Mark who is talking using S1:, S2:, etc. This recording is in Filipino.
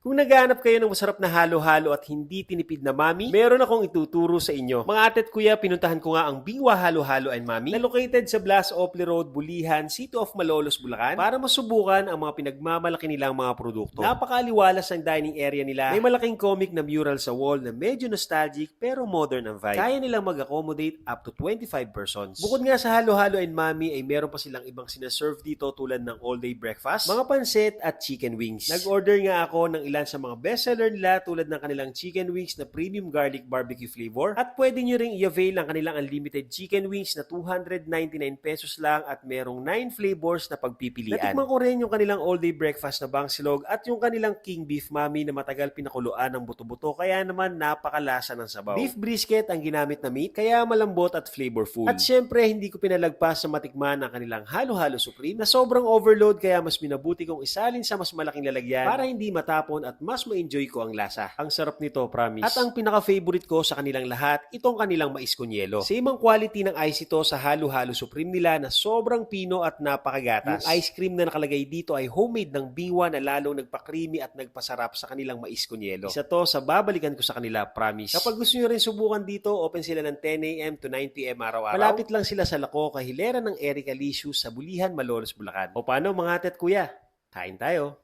S1: Kung naghahanap kayo ng masarap na halo-halo at hindi tinipid na mami, meron akong ituturo sa inyo. Mga ate at kuya, pinuntahan ko nga ang Bingwa Halo-Halo and Mami na located sa Blas Opli Road, Bulihan, City of Malolos, Bulacan para masubukan ang mga pinagmamalaki nilang mga produkto. Napakaliwalas ang dining area nila. May malaking comic na mural sa wall na medyo nostalgic pero modern ang vibe. Kaya nilang mag-accommodate up to 25 persons. Bukod nga sa Halo-Halo and Mami ay meron pa silang ibang sinaserve dito tulad ng all-day breakfast, mga pansit at chicken wings. Nag-order nga ako ng ilan sa mga bestseller nila tulad ng kanilang chicken wings na premium garlic barbecue flavor at pwede nyo ring i-avail ang kanilang unlimited chicken wings na 299 pesos lang at merong 9 flavors na pagpipilian. Natikman ko rin yung kanilang all-day breakfast na bangsilog at yung kanilang king beef mami na matagal pinakuluan ng buto-buto kaya naman napakalasa ng sabaw. Beef brisket ang ginamit na meat kaya malambot at flavorful. At syempre hindi ko pinalagpas sa matikman ang kanilang halo-halo supreme na sobrang overload kaya mas minabuti kong isalin sa mas malaking lalagyan para hindi matapon at mas ma-enjoy ko ang lasa. Ang sarap nito, promise. At ang pinaka-favorite ko sa kanilang lahat, itong kanilang mais kunyelo. Same ang quality ng ice ito sa halo-halo supreme nila na sobrang pino at napakagatas. Yung ice cream na nakalagay dito ay homemade ng Bingwa na lalong nagpa-creamy at nagpasarap sa kanilang mais kunyelo. Isa to sa babalikan ko sa kanila, promise. Kapag gusto nyo rin subukan dito, open sila ng 10 a.m. to 9 p.m. araw-araw. Malapit lang sila sa Laco, kahilera ng Erica Licious sa Bulihan, Malolos, Bulacan. O paano mga ate at kuya? Kain tayo!